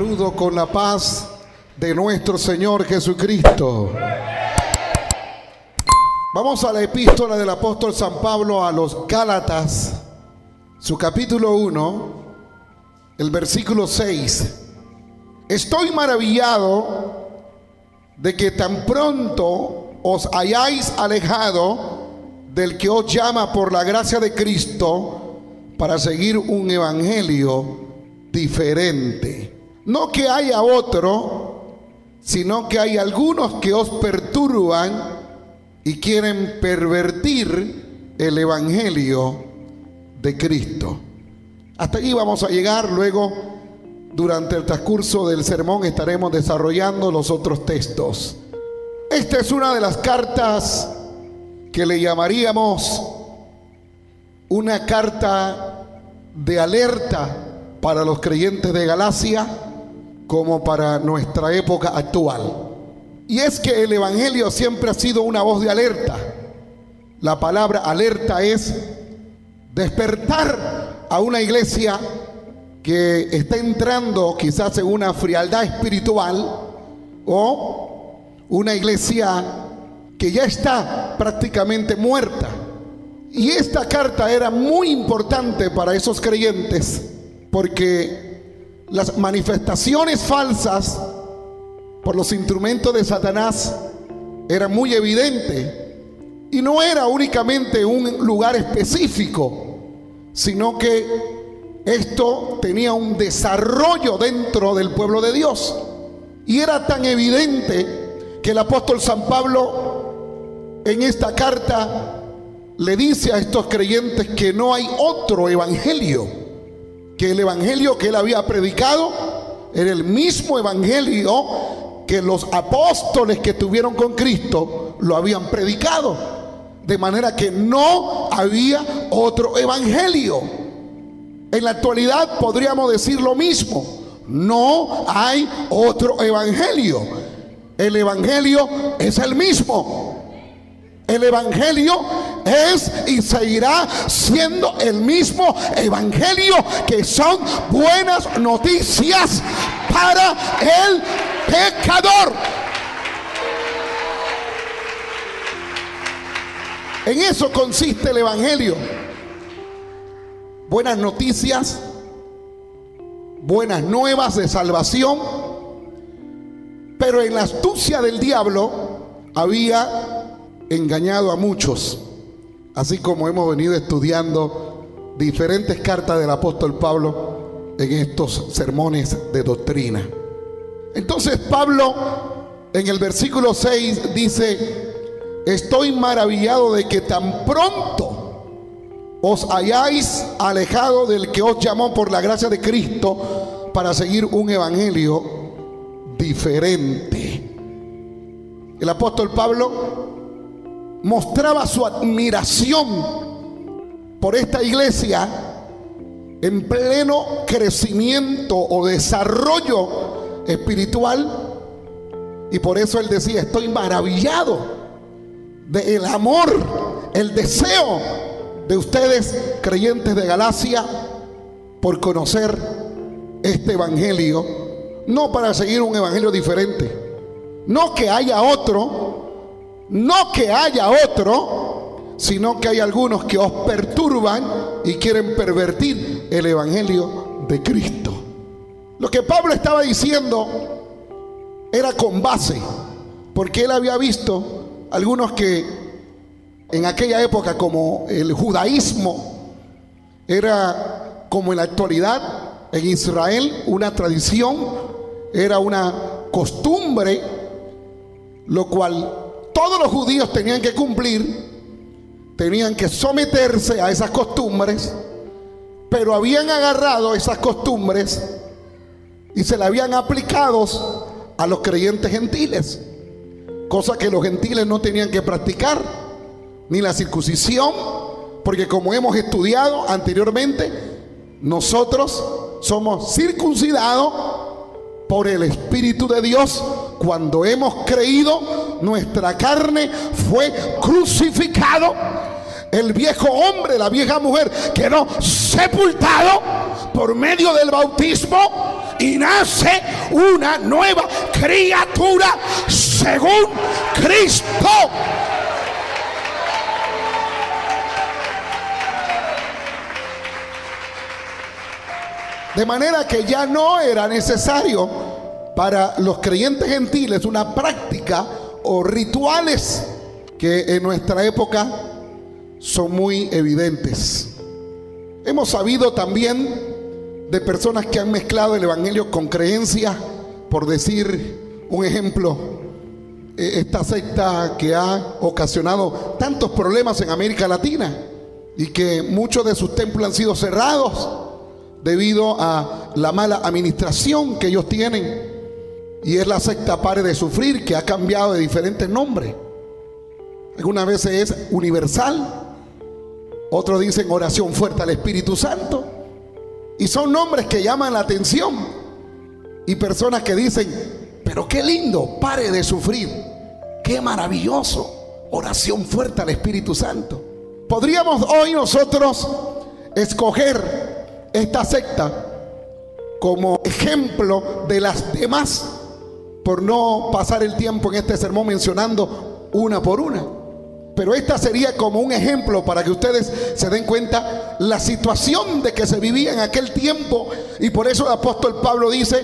saludo con la paz de nuestro Señor Jesucristo. Vamos a la epístola del apóstol San Pablo a los Gálatas, su capítulo 1, el versículo 6. Estoy maravillado de que tan pronto os hayáis alejado del que os llama por la gracia de Cristo para seguir un evangelio diferente. No que haya otro, sino que hay algunos que os perturban y quieren pervertir el evangelio de Cristo. Hasta allí vamos a llegar. Luego, durante el transcurso del sermón, estaremos desarrollando los otros textos. Esta es una de las cartas que le llamaríamos una carta de alerta para los creyentes de Galacia, como para nuestra época actual. Y es que el evangelio siempre ha sido una voz de alerta. La palabra alerta es despertar a una iglesia que está entrando quizás en una frialdad espiritual, o una iglesia que ya está prácticamente muerta. Y esta carta era muy importante para esos creyentes, porque las manifestaciones falsas por los instrumentos de Satanás eran muy evidentes, y no era únicamente un lugar específico, sino que esto tenía un desarrollo dentro del pueblo de Dios. Y era tan evidente que el apóstol San Pablo en esta carta le dice a estos creyentes que no hay otro evangelio, que el evangelio que él había predicado era el mismo evangelio que los apóstoles que estuvieron con Cristo lo habían predicado, de manera que no había otro evangelio. En la actualidad podríamos decir lo mismo: no hay otro evangelio. El evangelio es el mismo. El evangelio es y seguirá siendo el mismo evangelio, que son buenas noticias para el pecador. En eso consiste el evangelio: buenas noticias, buenas nuevas de salvación. Pero en la astucia del diablo había engañado a muchos, así como hemos venido estudiando diferentes cartas del apóstol Pablo en estos sermones de doctrina. Entonces Pablo en el versículo 6 dice: estoy maravillado de que tan pronto os hayáis alejado del que os llamó por la gracia de Cristo para seguir un evangelio diferente. El apóstol Pablo mostraba su admiración por esta iglesia en pleno crecimiento o desarrollo espiritual, y por eso él decía: estoy maravillado del amor, el deseo de ustedes, creyentes de Galacia, por conocer este evangelio, no para seguir un evangelio diferente, no que haya otro, sino que hay algunos que os perturban y quieren pervertir el evangelio de Cristo. Lo que Pablo estaba diciendo era con base, porque él había visto algunos que en aquella época, como el judaísmo era como en la actualidad en Israel, una tradición, era una costumbre, lo cual todos los judíos tenían que cumplir, tenían que someterse a esas costumbres, pero habían agarrado esas costumbres y se las habían aplicado a los creyentes gentiles, cosa que los gentiles no tenían que practicar, ni la circuncisión, porque como hemos estudiado anteriormente, nosotros somos circuncidados por el Espíritu de Dios. Cuando hemos creído, nuestra carne fue crucificado, el viejo hombre, la vieja mujer quedó sepultado por medio del bautismo, y nace una nueva criatura según Cristo. De manera que ya no era necesario para los creyentes gentiles una práctica o rituales que en nuestra época son muy evidentes. Hemos sabido también de personas que han mezclado el evangelio con creencia. Por decir un ejemplo, esta secta que ha ocasionado tantos problemas en América Latina y que muchos de sus templos han sido cerrados debido a la mala administración que ellos tienen, y es la secta Pare de Sufrir, que ha cambiado de diferentes nombres. Algunas veces es Universal, otros dicen Oración Fuerte al Espíritu Santo, y son nombres que llaman la atención, y personas que dicen: pero qué lindo, Pare de Sufrir, qué maravilloso, Oración Fuerte al Espíritu Santo. Podríamos hoy nosotros escoger esta secta como ejemplo de las demás, por no pasar el tiempo en este sermón mencionando una por una, pero esta sería como un ejemplo para que ustedes se den cuenta la situación de que se vivía en aquel tiempo. Y por eso el apóstol Pablo dice: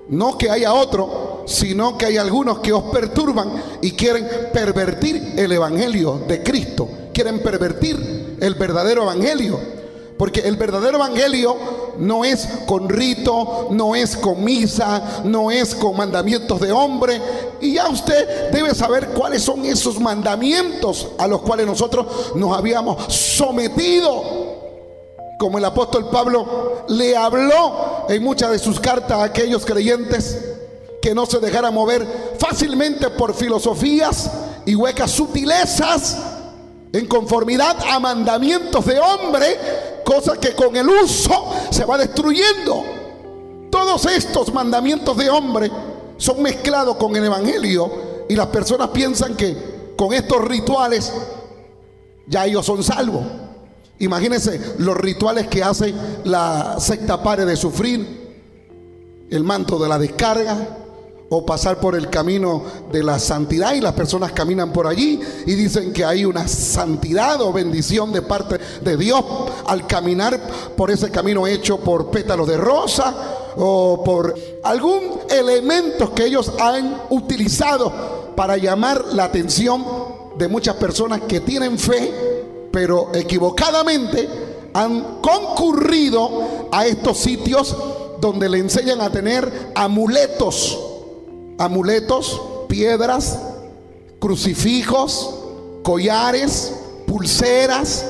no que haya otro, sino que hay algunos que os perturban y quieren pervertir el evangelio de Cristo, quieren pervertir el verdadero evangelio. Porque el verdadero evangelio no es con rito, no es con misa, no es con mandamientos de hombre. Y ya usted debe saber cuáles son esos mandamientos a los cuales nosotros nos habíamos sometido. Como el apóstol Pablo le habló en muchas de sus cartas a aquellos creyentes que no se dejaran mover fácilmente por filosofías y huecas sutilezas en conformidad a mandamientos de hombre, cosa que con el uso se va destruyendo. Todos estos mandamientos de hombre son mezclados con el evangelio, y las personas piensan que con estos rituales ya ellos son salvos. Imagínense los rituales que hace la secta Pare de Sufrir: el manto de la descarga, o pasar por el camino de la santidad, y las personas caminan por allí y dicen que hay una santidad o bendición de parte de Dios al caminar por ese camino hecho por pétalos de rosa o por algún elemento que ellos han utilizado para llamar la atención de muchas personas que tienen fe, pero equivocadamente han concurrido a estos sitios donde le enseñan a tener amuletos, piedras, crucifijos, collares, pulseras,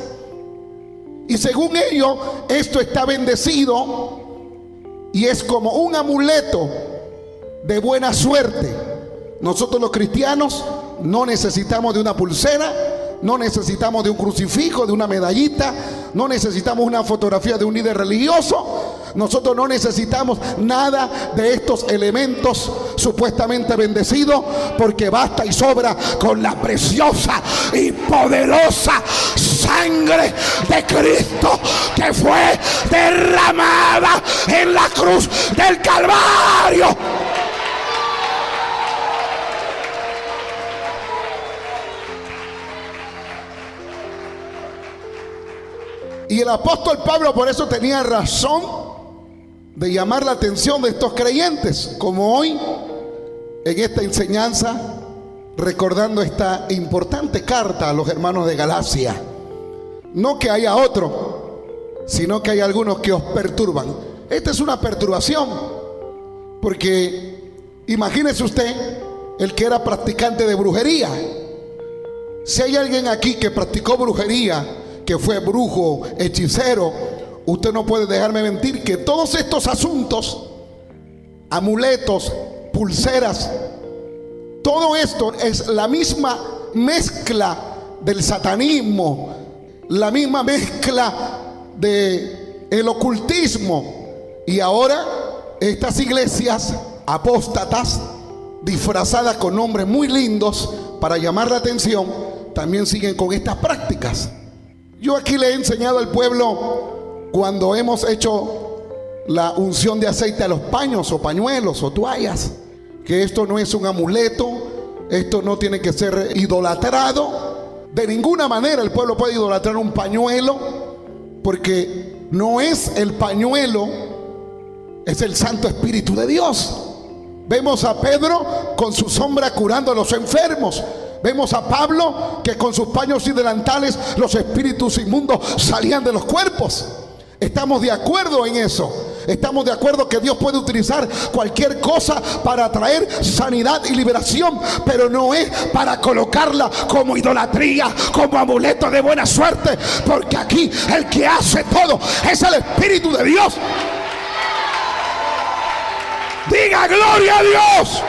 y según ellos esto está bendecido y es como un amuleto de buena suerte. Nosotros los cristianos no necesitamos de una pulsera, no necesitamos de un crucifijo, de una medallita, no necesitamos una fotografía de un líder religioso. Nosotros no necesitamos nada de estos elementos supuestamente bendecidos, porque basta y sobra con la preciosa y poderosa sangre de Cristo que fue derramada en la cruz del Calvario. Y el apóstol Pablo por eso tenía razón de llamar la atención de estos creyentes, como hoy en esta enseñanza, recordando esta importante carta a los hermanos de Galacia. No que haya otro, sino que hay algunos que os perturban. Esta es una perturbación, porque imagínese usted el que era practicante de brujería. Si hay alguien aquí que practicó brujería, que fue brujo, hechicero, usted no puede dejarme mentir que todos estos asuntos, amuletos, pulseras, todo esto es la misma mezcla del satanismo, la misma mezcla del ocultismo. Y ahora estas iglesias apóstatas, disfrazadas con nombres muy lindos para llamar la atención, también siguen con estas prácticas. Yo aquí le he enseñado al pueblo, cuando hemos hecho la unción de aceite a los paños o pañuelos o toallas, que esto no es un amuleto, esto no tiene que ser idolatrado. De ninguna manera el pueblo puede idolatrar un pañuelo, porque no es el pañuelo, es el Santo Espíritu de Dios. Vemos a Pedro con su sombra curando a los enfermos. Vemos a Pablo que con sus paños y delantales los espíritus inmundos salían de los cuerpos. Estamos de acuerdo en eso. Estamos de acuerdo que Dios puede utilizar cualquier cosa para traer sanidad y liberación, pero no es para colocarla como idolatría, como amuleto de buena suerte, porque aquí el que hace todo es el Espíritu de Dios. Diga gloria a Dios.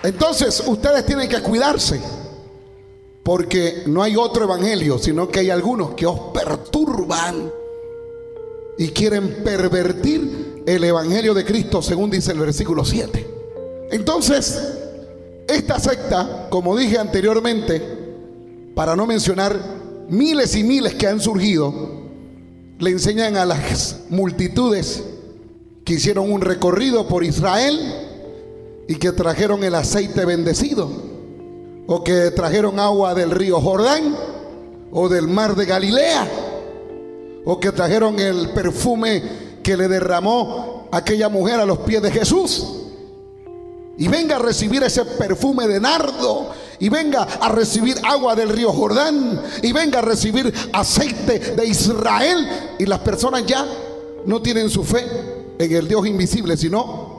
Entonces ustedes tienen que cuidarse, porque no hay otro evangelio, sino que hay algunos que os perturban y quieren pervertir el evangelio de Cristo, según dice el versículo 7. Entonces, esta secta, como dije anteriormente, para no mencionar miles y miles que han surgido, le enseñan a las multitudes que hicieron un recorrido por Israel y que trajeron el aceite bendecido, o que trajeron agua del río Jordán o del mar de Galilea, o que trajeron el perfume que le derramó aquella mujer a los pies de Jesús, y venga a recibir ese perfume de nardo, y venga a recibir agua del río Jordán, y venga a recibir aceite de Israel. Y las personas ya no tienen su fe en el Dios invisible, sino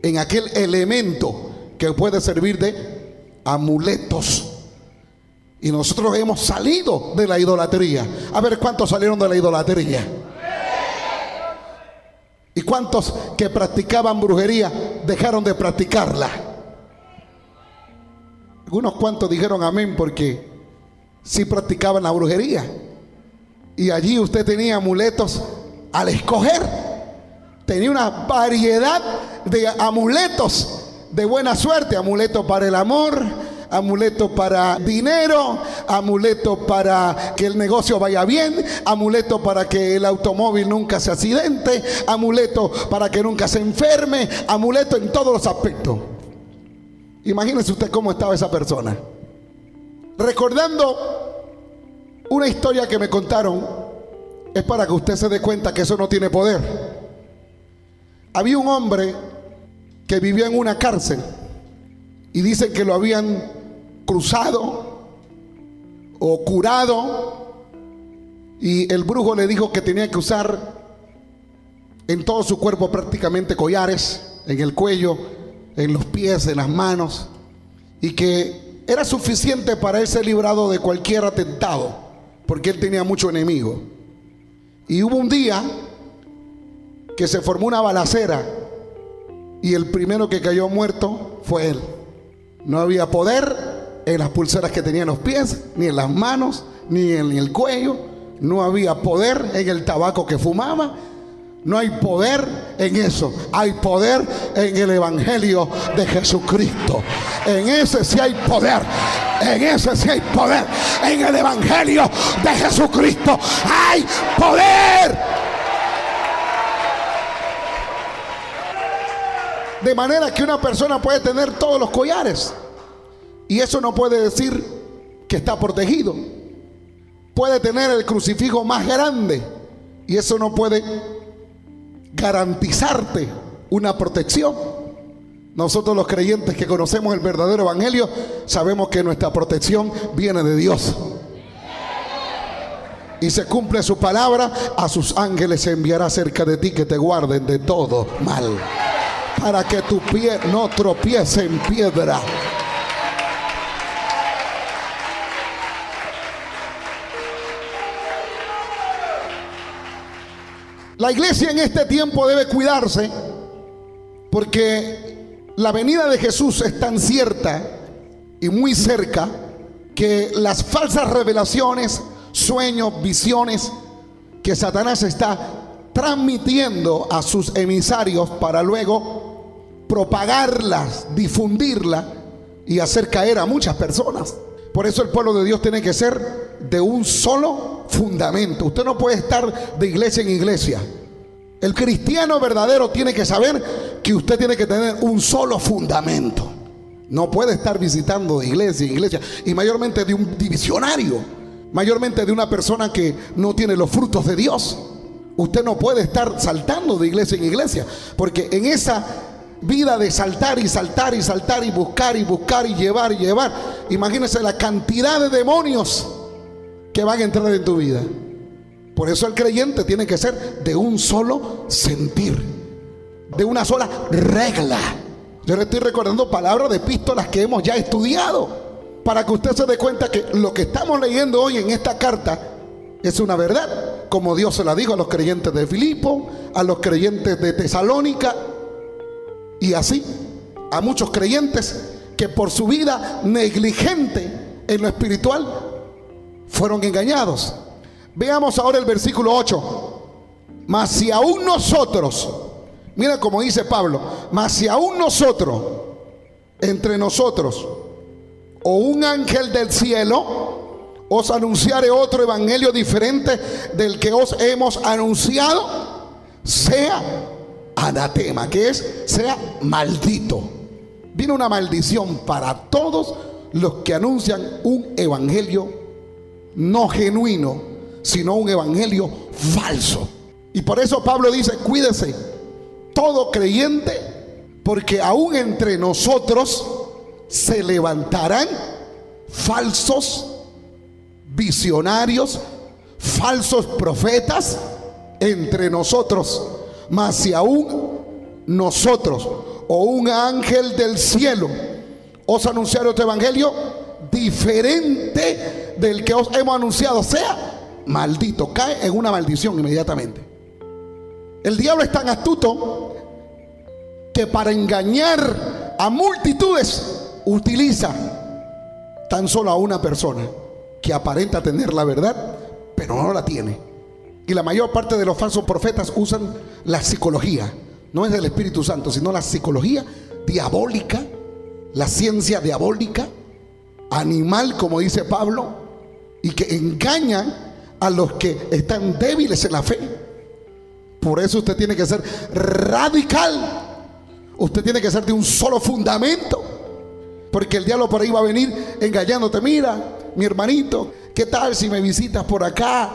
en aquel elemento que puede servir de amuletos. Y nosotros hemos salido de la idolatría. A ver, ¿cuántos salieron de la idolatría? ¿Y cuántos que practicaban brujería dejaron de practicarla? Algunos cuantos dijeron amén, porque sí practicaban la brujería. Y allí usted tenía amuletos al escoger. Tenía una variedad de amuletos de buena suerte. Amuleto para el amor, amuleto para dinero, amuleto para que el negocio vaya bien, amuleto para que el automóvil nunca se accidente, amuleto para que nunca se enferme, amuleto en todos los aspectos. Imagínese usted cómo estaba esa persona. Recordando una historia que me contaron, es para que usted se dé cuenta que eso no tiene poder. Había un hombre que vivía en una cárcel y dicen que lo habían cruzado o curado, y el brujo le dijo que tenía que usar en todo su cuerpo prácticamente collares, en el cuello, en los pies, en las manos, y que era suficiente para él ser librado de cualquier atentado, porque él tenía mucho enemigo. Y hubo un día que se formó una balacera y el primero que cayó muerto fue él. No había poder en las pulseras que tenía en los pies, ni en las manos, ni en el cuello. No había poder en el tabaco que fumaba. No hay poder en eso. Hay poder en el evangelio de Jesucristo. En ese sí hay poder. En ese sí hay poder. En el evangelio de Jesucristo hay poder. De manera que una persona puede tener todos los collares y eso no puede decir que está protegido. Puede tener el crucifijo más grande y eso no puede garantizarte una protección. Nosotros los creyentes que conocemos el verdadero evangelio sabemos que nuestra protección viene de Dios. Y se cumple su palabra: a sus ángeles enviará cerca de ti que te guarden de todo mal, para que tu pie no tropiece en piedra. La iglesia en este tiempo debe cuidarse, porque la venida de Jesús es tan cierta y muy cerca que las falsas revelaciones, sueños, visiones que Satanás está transmitiendo a sus emisarios para luego propagarlas, difundirlas y hacer caer a muchas personas. Por eso el pueblo de Dios tiene que ser de un solo fundamento. Usted no puede estar de iglesia en iglesia. El cristiano verdadero tiene que saber que usted tiene que tener un solo fundamento. No puede estar visitando de iglesia en iglesia, y mayormente de un divisionario, mayormente de una persona que no tiene los frutos de Dios. Usted no puede estar saltando de iglesia en iglesia, porque en esa vida de saltar y saltar y saltar y buscar y llevar, imagínese la cantidad de demonios que van a entrar en tu vida. Por eso el creyente tiene que ser de un solo sentir, de una sola regla. Yo le estoy recordando palabras de epístolas que hemos ya estudiado, para que usted se dé cuenta que lo que estamos leyendo hoy en esta carta es una verdad, como Dios se la dijo a los creyentes de Filipo, a los creyentes de Tesalónica, y así a muchos creyentes que por su vida negligente en lo espiritual fueron engañados. Veamos ahora el versículo 8. Mas si aún nosotros, mira como dice Pablo, mas si aún nosotros, entre nosotros, o un ángel del cielo os anunciare otro evangelio diferente del que os hemos anunciado, sea anatema, que es, sea maldito. Viene una maldición para todos los que anuncian un evangelio no genuino, sino un evangelio falso. Y por eso Pablo dice: cuídese todo creyente, porque aún entre nosotros se levantarán falsos visionarios, falsos profetas entre nosotros. Mas si aún nosotros o un ángel del cielo os anunciare otro evangelio diferente del que os hemos anunciado, sea maldito. Cae en una maldición inmediatamente. El diablo es tan astuto que para engañar a multitudes utiliza tan solo a una persona que aparenta tener la verdad, pero no la tiene. Y la mayor parte de los falsos profetas usan la psicología. No es del Espíritu Santo, sino la psicología diabólica, la ciencia diabólica, animal, como dice Pablo, y que engañan a los que están débiles en la fe. Por eso usted tiene que ser radical. Usted tiene que ser de un solo fundamento, porque el diablo por ahí va a venir engañándote. Mira, mi hermanito, ¿qué tal si me visitas por acá?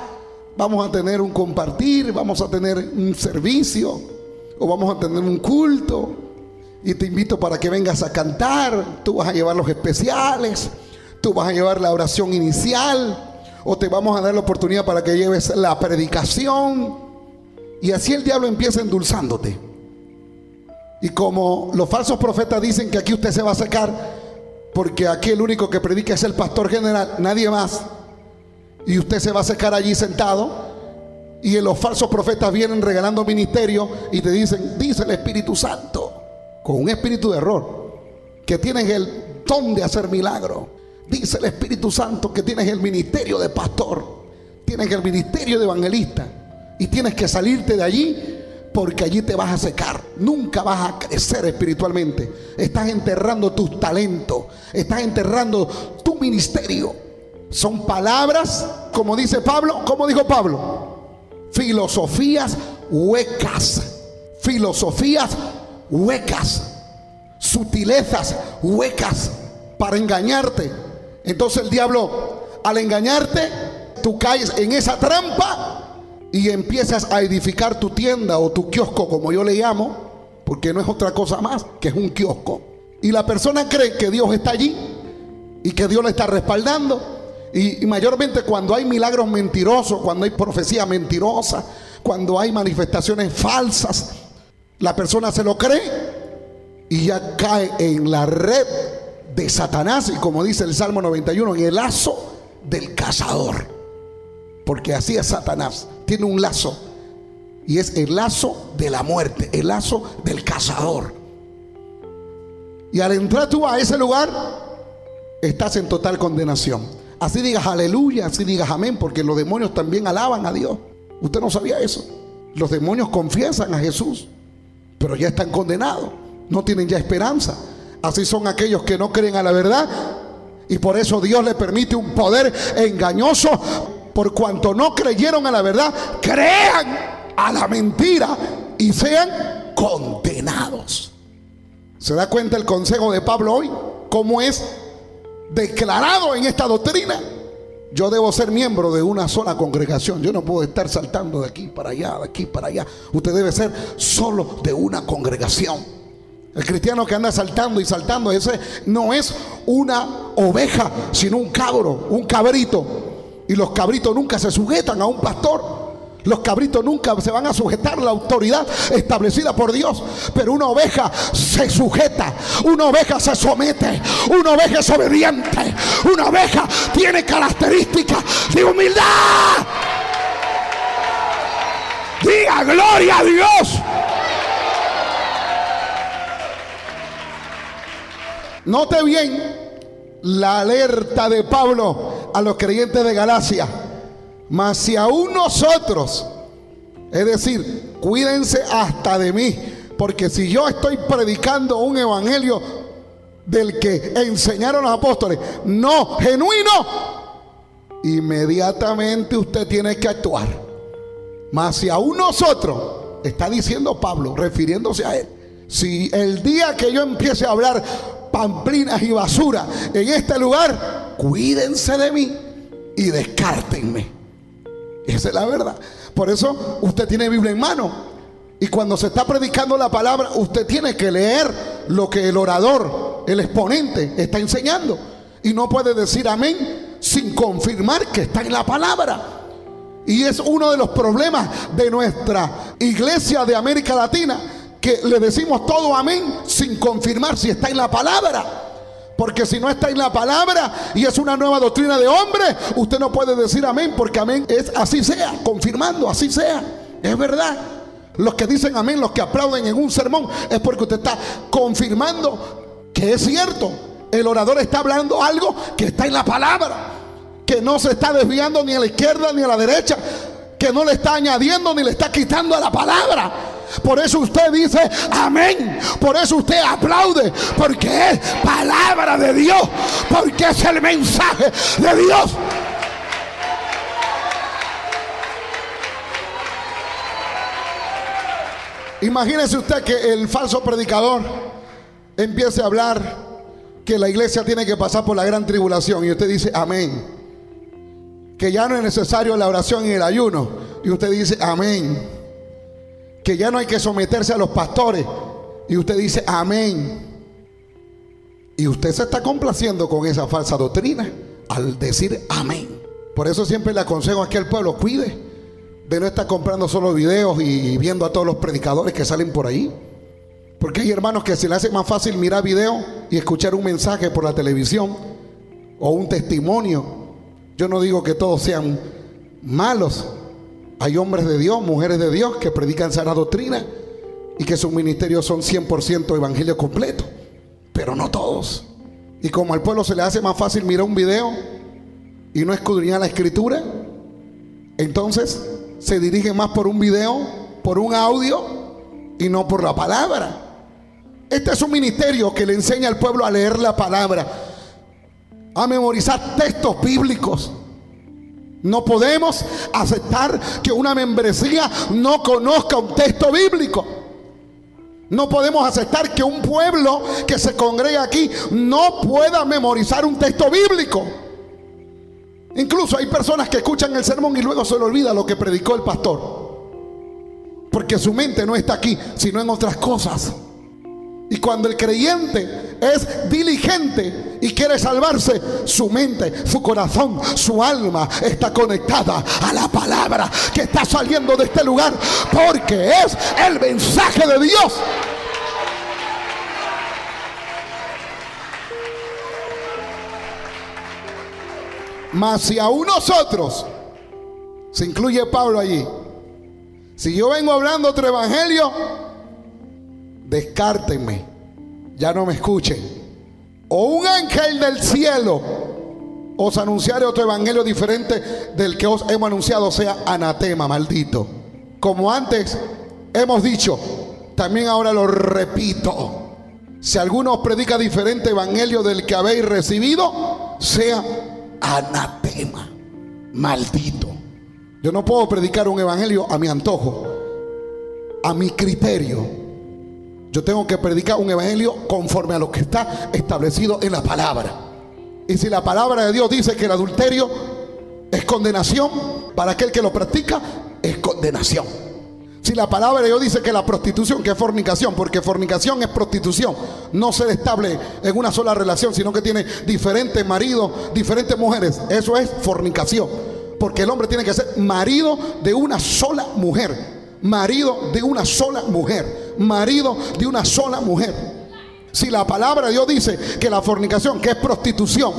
Vamos a tener un compartir, vamos a tener un servicio, o vamos a tener un culto, y te invito para que vengas a cantar. Tú vas a llevar los especiales, tú vas a llevar la oración inicial, o te vamos a dar la oportunidad para que lleves la predicación. Y así el diablo empieza endulzándote. Y como los falsos profetas dicen que aquí usted se va a secar, porque aquí el único que predica es el pastor general, nadie más, y usted se va a secar allí sentado, y los falsos profetas vienen regalando ministerio y te dicen: dice el Espíritu Santo, con un espíritu de error, que tienes el don de hacer milagro. Dice el Espíritu Santo que tienes el ministerio de pastor, tienes el ministerio de evangelista, y tienes que salirte de allí, porque allí te vas a secar. Nunca vas a crecer espiritualmente. Estás enterrando tus talentos, estás enterrando tu ministerio. Son palabras, como dice Pablo. ¿Cómo dijo Pablo? Filosofías huecas, filosofías huecas, sutilezas huecas para engañarte. Entonces el diablo, al engañarte, tú caes en esa trampa y empiezas a edificar tu tienda o tu kiosco, como yo le llamo, porque no es otra cosa más que es un kiosco. Y la persona cree que Dios está allí y que Dios le está respaldando. Y mayormente cuando hay milagros mentirosos, cuando hay profecía mentirosa, cuando hay manifestaciones falsas, la persona se lo cree y ya cae en la red de Satanás, y como dice el Salmo 91, en el lazo del cazador. Porque así es Satanás, tiene un lazo, y es el lazo de la muerte, el lazo del cazador. Y al entrar tú a ese lugar, estás en total condenación. Así digas aleluya, así digas amén, porque los demonios también alaban a Dios. Usted no sabía eso. Los demonios confiesan a Jesús, pero ya están condenados, no tienen ya esperanza. Así son aquellos que no creen a la verdad Y por eso Dios le permite un poder engañoso, por cuanto no creyeron a la verdad, crean a la mentira y sean condenados. ¿Se da cuenta el consejo de Pablo hoy? ¿Cómo es declarado en esta doctrina? Yo debo ser miembro de una sola congregación. Yo no puedo estar saltando de aquí para allá, de aquí para allá. Usted debe ser solo de una congregación. El cristiano que anda saltando y saltando, ese no es una oveja, sino un cabro, un cabrito. Y los cabritos nunca se sujetan a un pastor. Los cabritos nunca se van a sujetar a la autoridad establecida por Dios. Pero una oveja se sujeta, una oveja se somete, una oveja es obediente, una oveja tiene características de humildad. Diga gloria a Dios. Note bien la alerta de Pablo a los creyentes de Galacia. Mas si aún nosotros, es decir, cuídense hasta de mí, porque si yo estoy predicando un evangelio del que enseñaron los apóstoles, no genuino, inmediatamente usted tiene que actuar. Mas si aún nosotros, está diciendo Pablo, refiriéndose a él, si el día que yo empiece a hablar pamplinas y basura en este lugar, cuídense de mí y descártenme. Esa es la verdad. Por eso usted tiene Biblia en mano, y cuando se está predicando la palabra, usted tiene que leer lo que el orador, el exponente, está enseñando, y no puede decir amén sin confirmar que está en la palabra. Y es uno de los problemas de nuestra iglesia de América Latina, que le decimos todo amén sin confirmar si está en la palabra. Porque si no está en la palabra y es una nueva doctrina de hombre, usted no puede decir amén, porque amén es así sea, confirmando, así sea. Es verdad. Los que dicen amén, los que aplauden en un sermón, es porque usted está confirmando que es cierto. El orador está hablando algo que está en la palabra, que no se está desviando ni a la izquierda ni a la derecha, que no le está añadiendo ni le está quitando a la palabra. Por eso usted dice amén, por eso usted aplaude, porque es palabra de Dios, porque es el mensaje de Dios. Imagínese usted que el falso predicador empiece a hablar que la iglesia tiene que pasar por la gran tribulación, y usted dice amén, que ya no es necesario la oración y el ayuno, y usted dice amén, que ya no hay que someterse a los pastores, y usted dice amén. Y usted se está complaciendo con esa falsa doctrina al decir amén. Por eso siempre le aconsejo aquí al pueblo: cuide de no estar comprando solo videos y viendo a todos los predicadores que salen por ahí, porque hay hermanos que se les hace más fácil mirar video y escuchar un mensaje por la televisión o un testimonio. Yo no digo que todos sean malos. Hay hombres de Dios, mujeres de Dios que predican sana doctrina y que sus ministerios son 100% evangelio completo, pero no todos. Y como al pueblo se le hace más fácil mirar un video y no escudriñar la escritura, entonces se dirige más por un video, por un audio, y no por la palabra. Este es un ministerio que le enseña al pueblo a leer la palabra, a memorizar textos bíblicos. No podemos aceptar que una membresía no conozca un texto bíblico. No podemos aceptar que un pueblo que se congrega aquí no pueda memorizar un texto bíblico. Incluso hay personas que escuchan el sermón y luego se le olvida lo que predicó el pastor, porque su mente no está aquí, sino en otras cosas. Y cuando el creyente es diligente y quiere salvarse, su mente, su corazón, su alma está conectada a la palabra que está saliendo de este lugar, porque es el mensaje de Dios. Mas si aún nosotros, se incluye Pablo allí, si yo vengo hablando otro evangelio, descártenme, ya no me escuchen. O un ángel del cielo os anunciaré otro evangelio diferente del que os hemos anunciado, sea anatema, maldito. Como antes hemos dicho, también ahora lo repito: si alguno os predica diferente evangelio del que habéis recibido, sea anatema, maldito. Yo no puedo predicar un evangelio a mi antojo, a mi criterio. Yo tengo que predicar un evangelio conforme a lo que está establecido en la palabra. Y si la palabra de Dios dice que el adulterio es condenación, para aquel que lo practica es condenación. Si la palabra de Dios dice que la prostitución, que es fornicación, porque fornicación es prostitución, no se estable en una sola relación, sino que tiene diferentes maridos, diferentes mujeres, eso es fornicación. Porque el hombre tiene que ser marido de una sola mujer, marido de una sola mujer, marido de una sola mujer. Si la palabra de Dios dice que la fornicación, que es prostitución,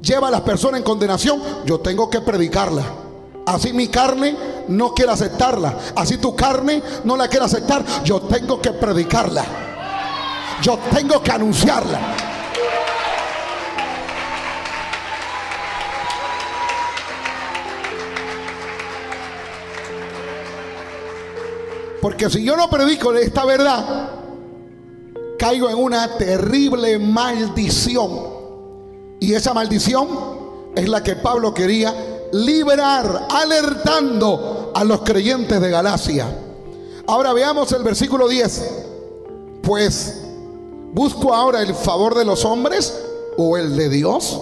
lleva a las personas en condenación, yo tengo que predicarla. Así mi carne no quiere aceptarla, así tu carne no la quiere aceptar, yo tengo que predicarla, yo tengo que anunciarla. Porque si yo no predico esta verdad, caigo en una terrible maldición. Y esa maldición es la que Pablo quería liberar, alertando a los creyentes de Galacia. Ahora veamos el versículo 10. Pues, ¿busco ahora el favor de los hombres o el de Dios?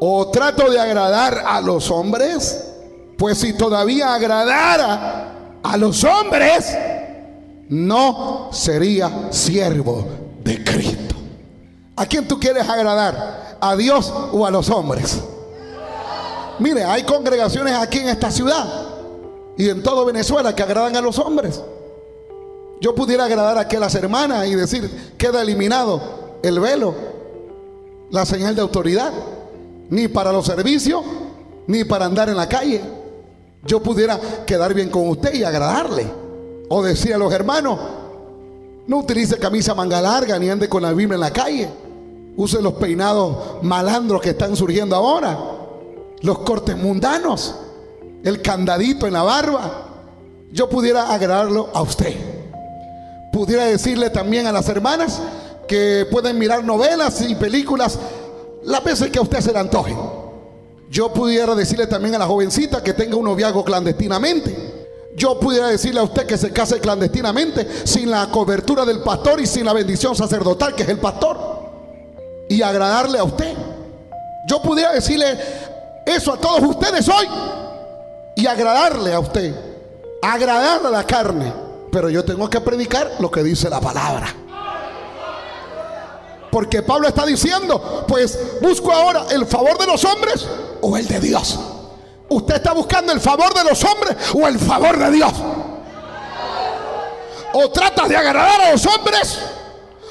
¿O trato de agradar a los hombres? Pues si todavía agradara a los hombres, no sería siervo de Cristo. ¿A quién tú quieres agradar? ¿A Dios o a los hombres? Mire, hay congregaciones aquí en esta ciudad y en todo Venezuela que agradan a los hombres. Yo pudiera agradar aquí a las hermanas y decir, queda eliminado el velo, la señal de autoridad, ni para los servicios, ni para andar en la calle. Yo pudiera quedar bien con usted y agradarle. O decir a los hermanos, no utilice camisa manga larga ni ande con la Biblia en la calle. Use los peinados malandros que están surgiendo ahora, los cortes mundanos, el candadito en la barba. Yo pudiera agradarlo a usted. Pudiera decirle también a las hermanas que pueden mirar novelas y películas las veces que a usted se le antoje. Yo pudiera decirle también a la jovencita que tenga un noviazgo clandestinamente. Yo pudiera decirle a usted que se case clandestinamente sin la cobertura del pastor y sin la bendición sacerdotal que es el pastor, y agradarle a usted. Yo pudiera decirle eso a todos ustedes hoy y agradarle a usted, agradarle a la carne. Pero yo tengo que predicar lo que dice la palabra. Porque Pablo está diciendo, pues busco ahora el favor de los hombres o el de Dios. ¿Usted está buscando el favor de los hombres o el favor de Dios? ¿O tratas de agradar a los hombres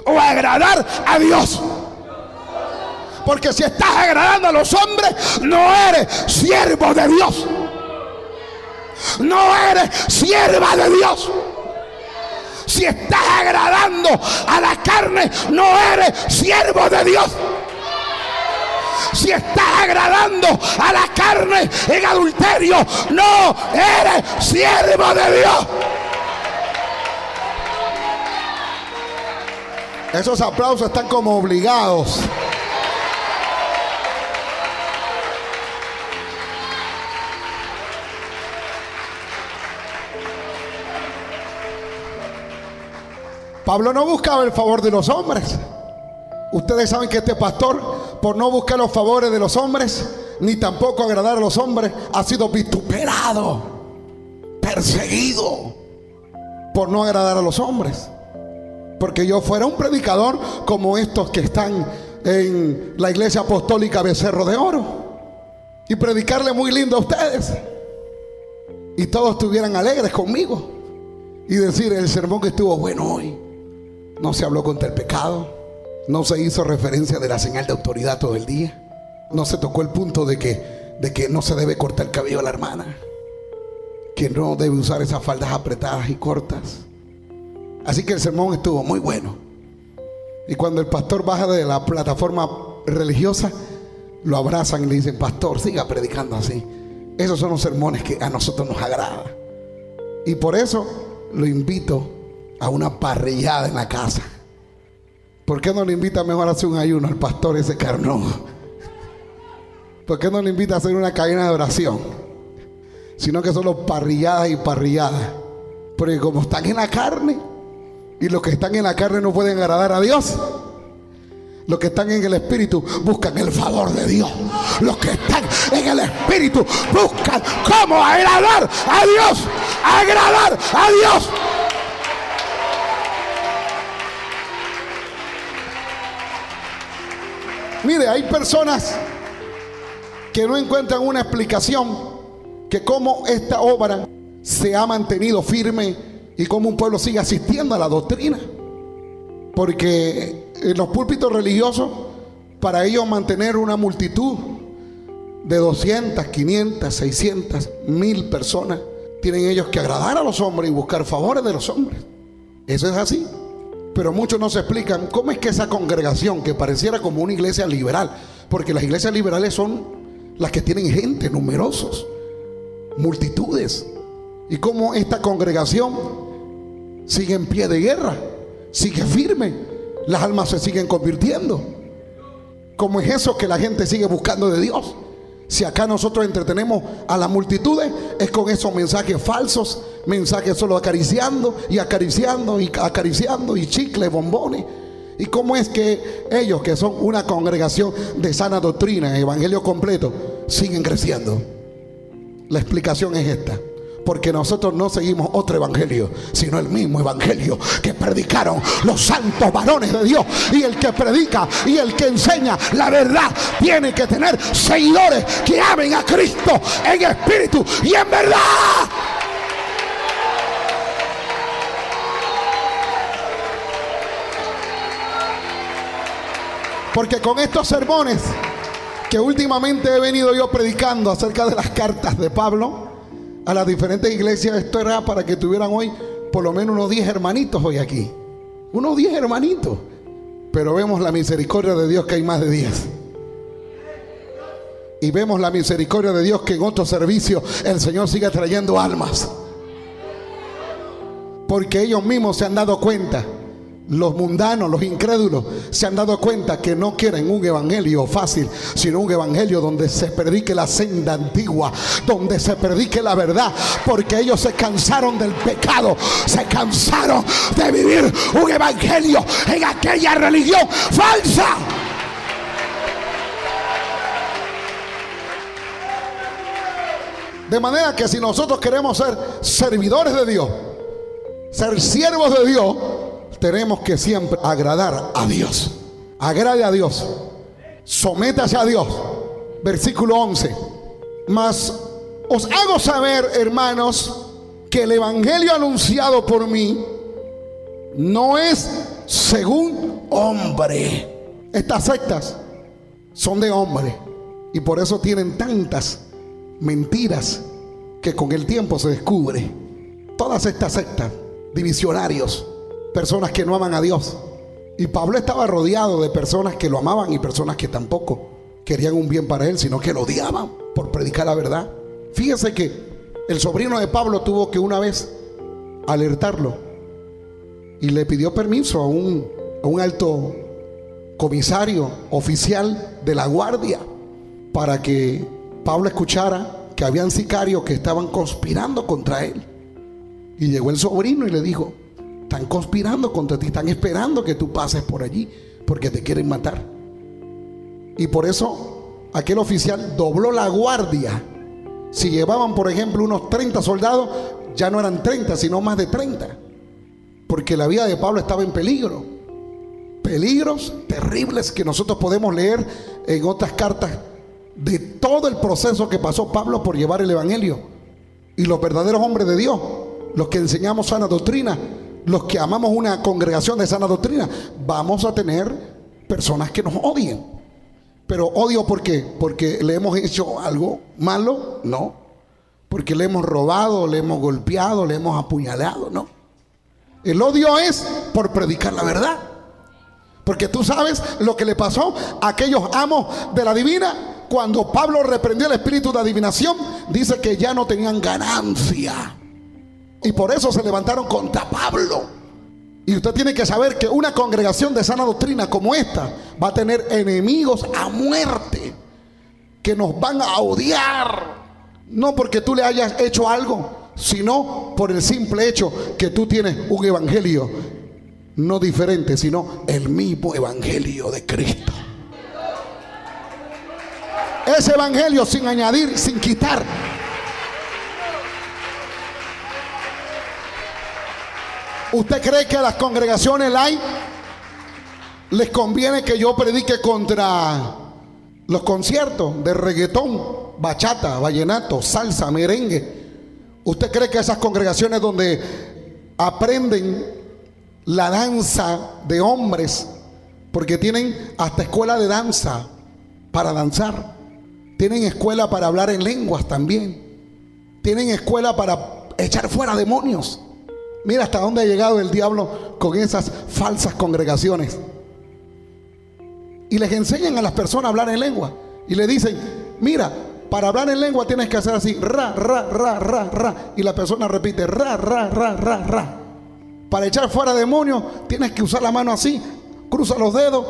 o agradar a Dios? Porque si estás agradando a los hombres, no eres siervo de Dios. No eres sierva de Dios. Si estás agradando a la carne, no eres siervo de Dios. Si estás agradando a la carne en adulterio, no eres siervo de Dios. Esos aplausos están como obligados. Pablo no buscaba el favor de los hombres. Ustedes saben que este pastor, por no buscar los favores de los hombres, ni tampoco agradar a los hombres, ha sido vituperado, perseguido, por no agradar a los hombres. Porque yo fuera un predicador como estos que están en la iglesia apostólica Becerro de Oro, y predicarle muy lindo a ustedes, y todos estuvieran alegres conmigo, y decir, el sermón que estuvo bueno hoy. No se habló contra el pecado, no se hizo referencia de la señal de autoridad todo el día, no se tocó el punto de que no se debe cortar el cabello a la hermana, que no debe usar esas faldas apretadas y cortas. Así que el sermón estuvo muy bueno. Y cuando el pastor baja de la plataforma religiosa, lo abrazan y le dicen, pastor, siga predicando así. Esos son los sermones que a nosotros nos agradan. Y por eso lo invito a una parrillada en la casa. ¿Por qué no le invita mejor a hacer un ayuno al pastor ese carnón? ¿Por qué no le invita a hacer una cadena de oración? Sino que solo parrilladas y parrilladas. Porque como están en la carne, y los que están en la carne no pueden agradar a Dios, los que están en el Espíritu buscan el favor de Dios. Los que están en el Espíritu buscan cómo agradar a Dios. Agradar a Dios. Mire, hay personas que no encuentran una explicación que cómo esta obra se ha mantenido firme y cómo un pueblo sigue asistiendo a la doctrina. Porque en los púlpitos religiosos, para ellos mantener una multitud de 200, 500, 600, 1000 personas, tienen ellos que agradar a los hombres y buscar favores de los hombres. Eso es así. Pero muchos no se explican cómo es que esa congregación, que pareciera como una iglesia liberal, porque las iglesias liberales son las que tienen gente, numerosos, multitudes, y cómo esta congregación sigue en pie de guerra, sigue firme, las almas se siguen convirtiendo. ¿Cómo es eso que la gente sigue buscando de Dios? Si acá nosotros entretenemos a las multitudes, es con esos mensajes falsos, mensajes solo acariciando y acariciando y acariciando, y chicles, bombones. ¿Y cómo es que ellos, que son una congregación de sana doctrina, evangelio completo, siguen creciendo? La explicación es esta: porque nosotros no seguimos otro evangelio, sino el mismo evangelio que predicaron los santos varones de Dios. Y el que predica y el que enseña la verdad tiene que tener seguidores que amen a Cristo en espíritu y en verdad. Porque con estos sermones que últimamente he venido yo predicando acerca de las cartas de Pablo a las diferentes iglesias, esto era para que tuvieran hoy por lo menos unos 10 hermanitos hoy aquí. Unos 10 hermanitos. Pero vemos la misericordia de Dios que hay más de 10. Y vemos la misericordia de Dios que en otro servicio el Señor sigue trayendo almas. Porque ellos mismos se han dado cuenta, los mundanos, los incrédulos, se han dado cuenta que no quieren un evangelio fácil, sino un evangelio donde se predique la senda antigua, donde se predique la verdad, porque ellos se cansaron del pecado, se cansaron de vivir un evangelio en aquella religión falsa. De manera que si nosotros queremos ser servidores de Dios, ser siervos de Dios, tenemos que siempre agradar a Dios. Agrade a Dios, sométase a Dios. Versículo 11: mas os hago saber, hermanos, que el evangelio anunciado por mí no es según hombre. Estas sectas son de hombre, y por eso tienen tantas mentiras que con el tiempo se descubre. Todas estas sectas, divisionarios, personas que no aman a Dios. Y Pablo estaba rodeado de personas que lo amaban y personas que tampoco querían un bien para él, sino que lo odiaban por predicar la verdad. Fíjese que el sobrino de Pablo tuvo que una vez alertarlo y le pidió permiso a un alto comisario oficial de la guardia para que Pablo escuchara que habían sicarios que estaban conspirando contra él. Y llegó el sobrino y le dijo: están conspirando contra ti, están esperando que tú pases por allí porque te quieren matar. Y por eso aquel oficial dobló la guardia. Si llevaban, por ejemplo, unos 30 soldados, ya no eran 30, sino más de 30, porque la vida de Pablo estaba en peligro. Peligros terribles que nosotros podemos leer en otras cartas de todo el proceso que pasó Pablo por llevar el evangelio. Y los verdaderos hombres de Dios, los que enseñamos sana doctrina, los que amamos una congregación de sana doctrina, vamos a tener personas que nos odien. Pero odio, ¿por qué? ¿Porque le hemos hecho algo malo? No. ¿Porque le hemos robado, le hemos golpeado, le hemos apuñalado? No. El odio es por predicar la verdad. Porque tú sabes lo que le pasó a aquellos amos de la divina. Cuando Pablo reprendió el espíritu de adivinación, dice que ya no tenían ganancia. Y por eso se levantaron contra Pablo. Y usted tiene que saber que una congregación de sana doctrina como esta va a tener enemigos a muerte. que nos van a odiar, no porque tú le hayas hecho algo, sino por el simple hecho que tú tienes un evangelio no diferente, sino el mismo evangelio de Cristo. Ese evangelio sin añadir, sin quitar. ¿Usted cree que a las congregaciones les conviene que yo predique contra los conciertos de reggaetón, bachata, vallenato, salsa, merengue? ¿Usted cree que esas congregaciones donde aprenden la danza de hombres, porque tienen hasta escuela de danza para danzar, tienen escuela para hablar en lenguas también, tienen escuela para echar fuera demonios? Mira hasta dónde ha llegado el diablo con esas falsas congregaciones. Y les enseñan a las personas a hablar en lengua. Y le dicen, mira, para hablar en lengua tienes que hacer así, ra, ra, ra, ra, ra. Y la persona repite, ra, ra, ra, ra, ra. Para echar fuera demonios tienes que usar la mano así, cruza los dedos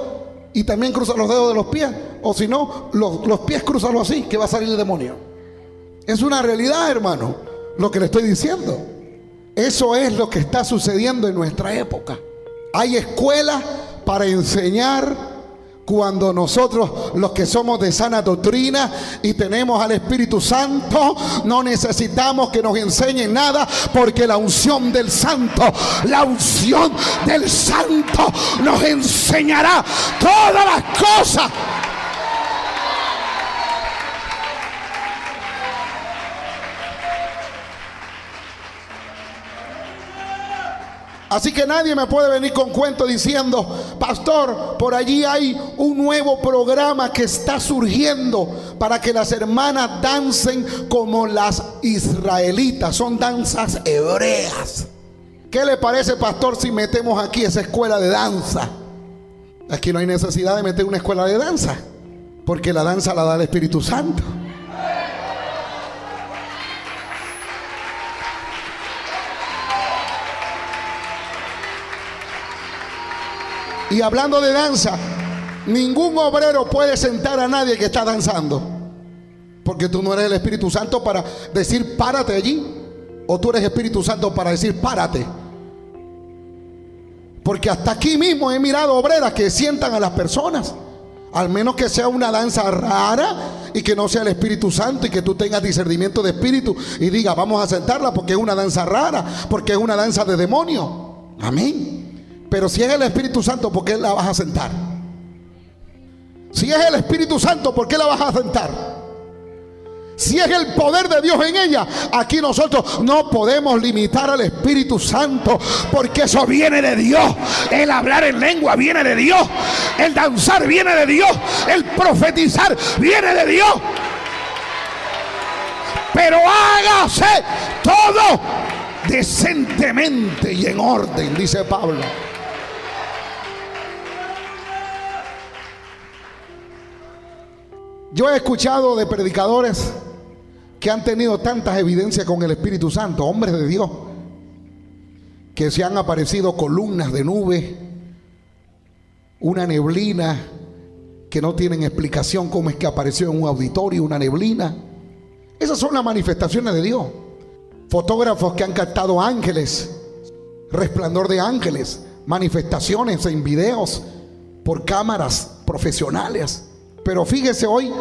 y también cruza los dedos de los pies. O si no, los pies crúzalo así, que va a salir el demonio. Es una realidad, hermano, lo que le estoy diciendo. Eso es lo que está sucediendo en nuestra época. Hay escuelas para enseñar, cuando nosotros, los que somos de sana doctrina y tenemos al Espíritu Santo, no necesitamos que nos enseñen nada, porque la unción del Santo nos enseñará todas las cosas. Así que nadie me puede venir con cuento diciendo, pastor, por allí hay un nuevo programa que está surgiendo para que las hermanas dancen como las israelitas. Son danzas hebreas. ¿Qué le parece, pastor, si metemos aquí esa escuela de danza? Aquí no hay necesidad de meter una escuela de danza, porque la danza la da el Espíritu Santo. Y hablando de danza, ningún obrero puede sentar a nadie que está danzando, porque tú no eres el Espíritu Santo para decir párate allí, o tú eres Espíritu Santo para decir párate. Porque hasta aquí mismo he mirado obreras que sientan a las personas, al menos que sea una danza rara y que no sea el Espíritu Santo, y que tú tengas discernimiento de espíritu y diga vamos a sentarla porque es una danza rara, porque es una danza de demonio. Amén. Pero si es el Espíritu Santo, ¿por qué la vas a sentar? Si es el Espíritu Santo, ¿por qué la vas a sentar? Si es el poder de Dios en ella, aquí nosotros no podemos limitar al Espíritu Santo, porque eso viene de Dios. El hablar en lengua viene de Dios. El danzar viene de Dios. El profetizar viene de Dios. Pero hágase todo decentemente y en orden, dice Pablo. Yo he escuchado de predicadores que han tenido tantas evidencias con el Espíritu Santo, hombres de Dios, que se han aparecido columnas de nube, una neblina que no tienen explicación cómo es que apareció en un auditorio una neblina. Esas son las manifestaciones de Dios. Fotógrafos que han captado ángeles, resplandor de ángeles, manifestaciones en videos por cámaras profesionales. Pero fíjese hoy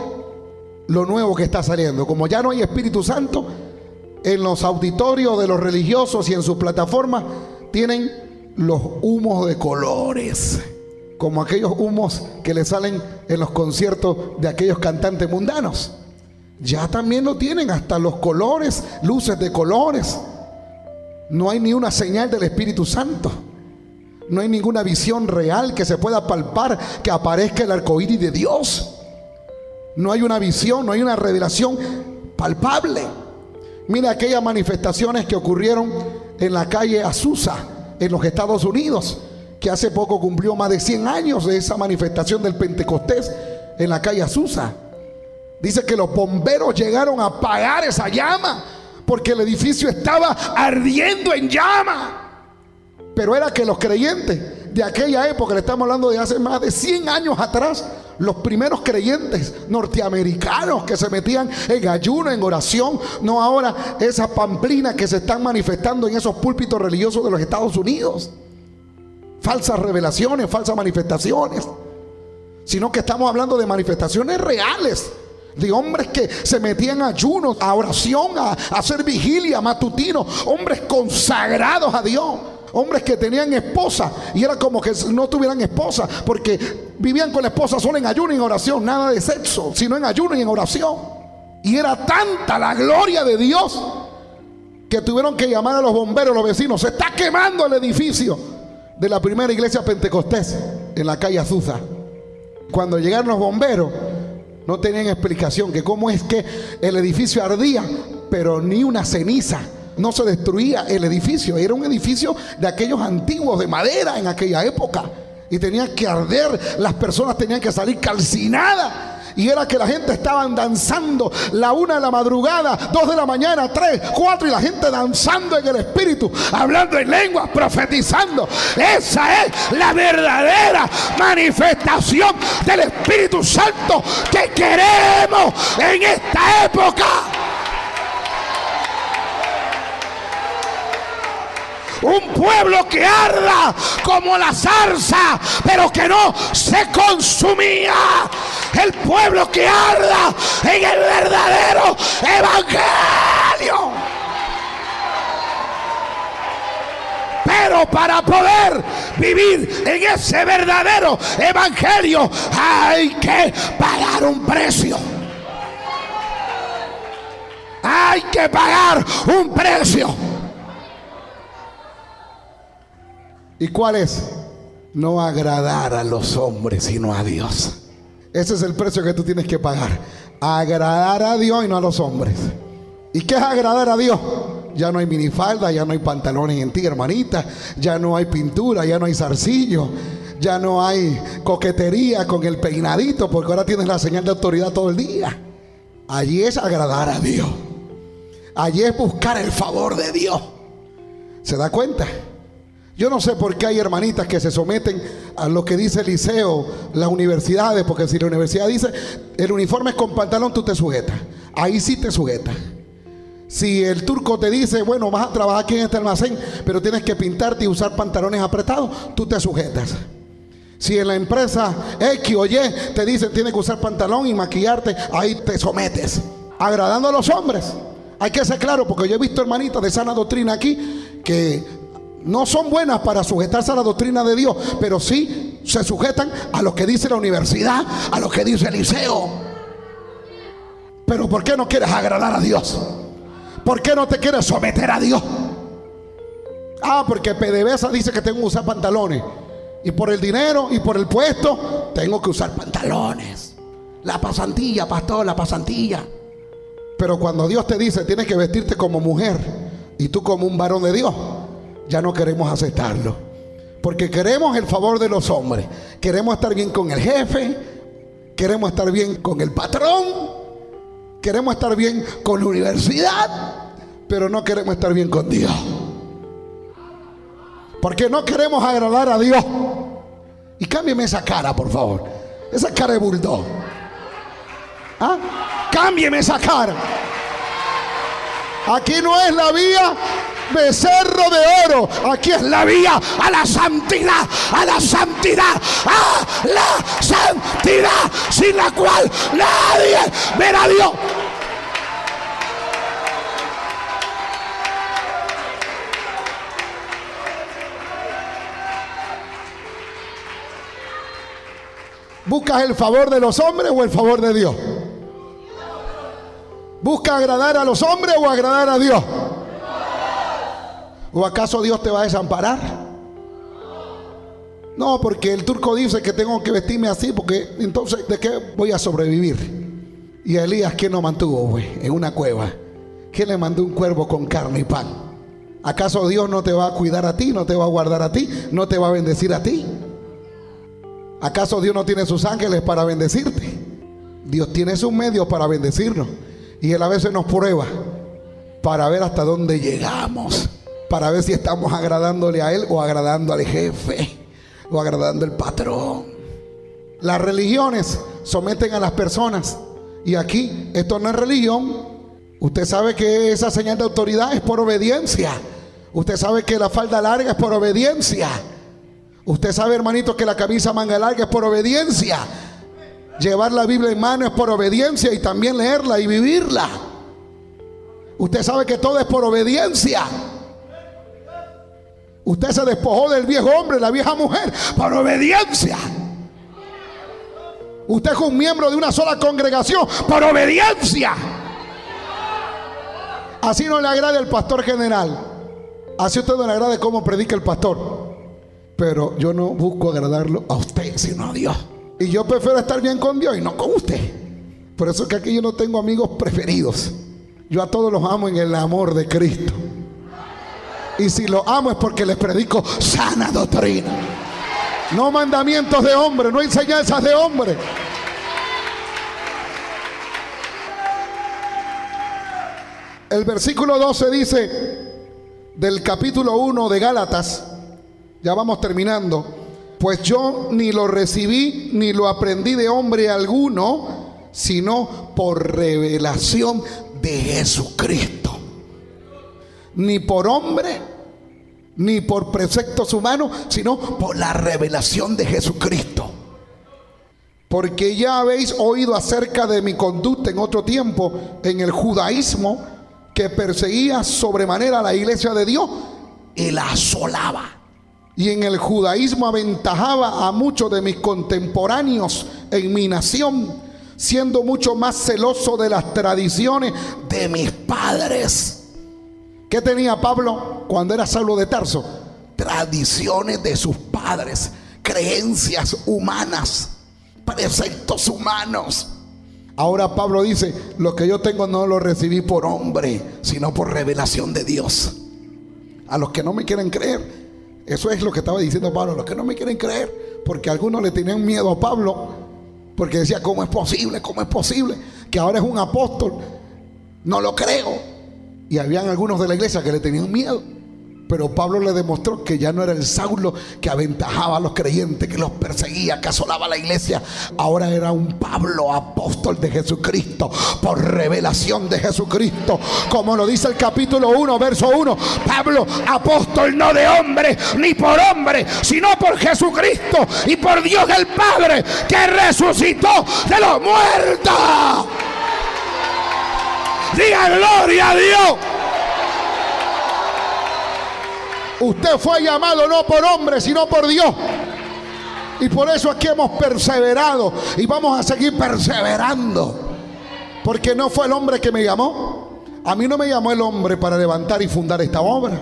lo nuevo que está saliendo. Como ya no hay Espíritu Santo, en los auditorios de los religiosos y en sus plataformas tienen los humos de colores, como aquellos humos que le salen en los conciertos de aquellos cantantes mundanos. Ya también lo tienen, hasta los colores, luces de colores. No hay ni una señal del Espíritu Santo. No hay ninguna visión real que se pueda palpar, que aparezca el arcoíris de Dios. No hay una visión, no hay una revelación palpable. Mira aquellas manifestaciones que ocurrieron en la calle Azusa, en los Estados Unidos, que hace poco cumplió más de 100 años de esa manifestación del Pentecostés en la calle Azusa. Dice que los bomberos llegaron a apagar esa llama porque el edificio estaba ardiendo en llama. Pero era que los creyentes de aquella época, le estamos hablando de hace más de 100 años atrás, los primeros creyentes norteamericanos que se metían en ayuno, en oración, no ahora esas pamplinas que se están manifestando en esos púlpitos religiosos de los Estados Unidos, falsas revelaciones, falsas manifestaciones, sino que estamos hablando de manifestaciones reales, de hombres que se metían a ayunos, a oración, a hacer vigilia, matutino, hombres consagrados a Dios, hombres que tenían esposa y era como que no tuvieran esposa, porque vivían con la esposa solo en ayuno y en oración, nada de sexo, sino en ayuno y en oración. Y era tanta la gloria de Dios que tuvieron que llamar a los bomberos, los vecinos. Se está quemando el edificio de la primera iglesia pentecostés en la calle Azusa. Cuando llegaron los bomberos, no tenían explicación que cómo es que el edificio ardía, pero ni una ceniza, no se destruía el edificio. Era un edificio de aquellos antiguos de madera en aquella época, y tenía que arder, las personas tenían que salir calcinadas. Y era que la gente estaba danzando, la 1 de la madrugada, 2 de la mañana, 3, 4, y la gente danzando en el espíritu, hablando en lenguas, profetizando. Esa es la verdadera manifestación del Espíritu Santo que queremos en esta época. Un pueblo que arda como la zarza, pero que no se consumía. El pueblo que arda en el verdadero evangelio. Pero para poder vivir en ese verdadero evangelio hay que pagar un precio. Hay que pagar un precio. ¿Y cuál es? No agradar a los hombres, sino a Dios. Ese es el precio que tú tienes que pagar. Agradar a Dios y no a los hombres. ¿Y qué es agradar a Dios? Ya no hay minifalda, ya no hay pantalones en ti, hermanita. Ya no hay pintura, ya no hay zarcillo. Ya no hay coquetería con el peinadito, porque ahora tienes la señal de autoridad todo el día. Allí es agradar a Dios. Allí es buscar el favor de Dios. ¿Se da cuenta? Yo no sé por qué hay hermanitas que se someten a lo que dice el liceo, las universidades, porque si la universidad dice el uniforme es con pantalón, tú te sujetas. Ahí sí te sujetas. Si el turco te dice, bueno, vas a trabajar aquí en este almacén, pero tienes que pintarte y usar pantalones apretados, tú te sujetas. Si en la empresa X o Y te dicen tienes que usar pantalón y maquillarte, ahí te sometes. Agradando a los hombres. Hay que ser claro, porque yo he visto hermanitas de sana doctrina aquí que no son buenas para sujetarse a la doctrina de Dios, pero sí se sujetan a lo que dice la universidad, a lo que dice el liceo. Pero ¿por qué no quieres agradar a Dios? ¿Por qué no te quieres someter a Dios? Ah, porque PDVSA dice que tengo que usar pantalones, y por el dinero y por el puesto tengo que usar pantalones. La pasantilla, pastor, la pasantilla. Pero cuando Dios te dice tienes que vestirte como mujer y tú como un varón de Dios, ya no queremos aceptarlo, porque queremos el favor de los hombres. Queremos estar bien con el jefe, queremos estar bien con el patrón, queremos estar bien con la universidad, pero no queremos estar bien con Dios, porque no queremos agradar a Dios. Y cámbieme esa cara, por favor, esa cara de bulldog. ¿Ah? Cámbieme esa cara. Aquí no es la vía becerro de oro, aquí es la vía a la santidad, a la santidad, a la santidad, sin la cual nadie verá a Dios. ¿Buscas el favor de los hombres o el favor de Dios? ¿Buscas agradar a los hombres o agradar a Dios? ¿O acaso Dios te va a desamparar? No, porque el turco dice que tengo que vestirme así, porque entonces ¿de qué voy a sobrevivir? Y a Elías, ¿quién lo mantuvo, güey? En una cueva. ¿Quién le mandó un cuervo con carne y pan? ¿Acaso Dios no te va a cuidar a ti, no te va a guardar a ti, no te va a bendecir a ti? ¿Acaso Dios no tiene sus ángeles para bendecirte? Dios tiene sus medios para bendecirnos, y Él a veces nos prueba para ver hasta dónde llegamos, para ver si estamos agradándole a Él o agradando al jefe o agradando el patrón. Las religiones someten a las personas, y aquí esto no es religión. Usted sabe que esa señal de autoridad es por obediencia. Usted sabe que la falda larga es por obediencia. Usted sabe, hermanito, que la camisa manga larga es por obediencia. Llevar la Biblia en mano es por obediencia, y también leerla y vivirla. Usted sabe que todo es por obediencia. Usted se despojó del viejo hombre, la vieja mujer, por obediencia. Usted es un miembro de una sola congregación por obediencia. Así no le agrade el pastor general, así a usted no le agrade cómo predica el pastor, pero yo no busco agradarlo a usted, sino a Dios. Y yo prefiero estar bien con Dios y no con usted. Por eso es que aquí yo no tengo amigos preferidos. Yo a todos los amo en el amor de Cristo. Y si los amo es porque les predico sana doctrina. No mandamientos de hombre, no enseñanzas de hombre. El versículo 12 dice del capítulo 1 de Gálatas, ya vamos terminando: pues yo ni lo recibí ni lo aprendí de hombre alguno, sino por revelación de Jesucristo. Ni por hombre, ni por preceptos humanos, sino por la revelación de Jesucristo. Porque ya habéis oído acerca de mi conducta en otro tiempo en el judaísmo, que perseguía sobremanera a la iglesia de Dios y la asolaba. Y en el judaísmo aventajaba a muchos de mis contemporáneos en mi nación, siendo mucho más celoso de las tradiciones de mis padres. ¿Qué tenía Pablo cuando era Saulo de Tarso? Tradiciones de sus padres, creencias humanas, preceptos humanos. Ahora Pablo dice: lo que yo tengo no lo recibí por hombre, sino por revelación de Dios. A los que no me quieren creer, eso es lo que estaba diciendo Pablo, los que no me quieren creer, porque algunos le tenían miedo a Pablo, porque decía: ¿cómo es posible? ¿Cómo es posible que ahora es un apóstol? No lo creo. Y habían algunos de la iglesia que le tenían miedo. Pero Pablo le demostró que ya no era el Saulo que aventajaba a los creyentes, que los perseguía, que asolaba la iglesia. Ahora era un Pablo, apóstol de Jesucristo, por revelación de Jesucristo. Como lo dice el capítulo 1, verso 1: Pablo, apóstol no de hombre, ni por hombre, sino por Jesucristo y por Dios el Padre, que resucitó de los muertos. Diga gloria a Dios. Usted fue llamado no por hombre, sino por Dios. Y por eso aquí hemos perseverado y vamos a seguir perseverando. Porque no fue el hombre que me llamó. A mí no me llamó el hombre para levantar y fundar esta obra.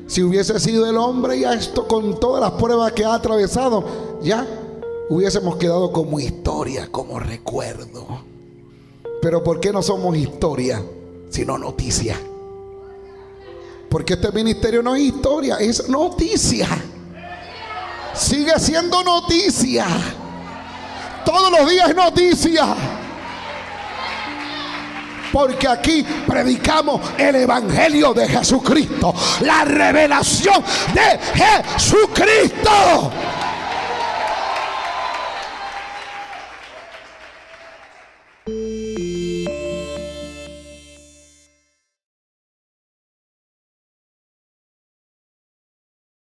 Si hubiese sido el hombre, ya esto, con todas las pruebas que ha atravesado, ya hubiésemos quedado como historia, como recuerdo. Pero ¿por qué no somos historia, sino noticia? Porque este ministerio no es historia, es noticia. Sigue siendo noticia. Todos los días es noticia. Porque aquí predicamos el evangelio de Jesucristo, la revelación de Jesucristo.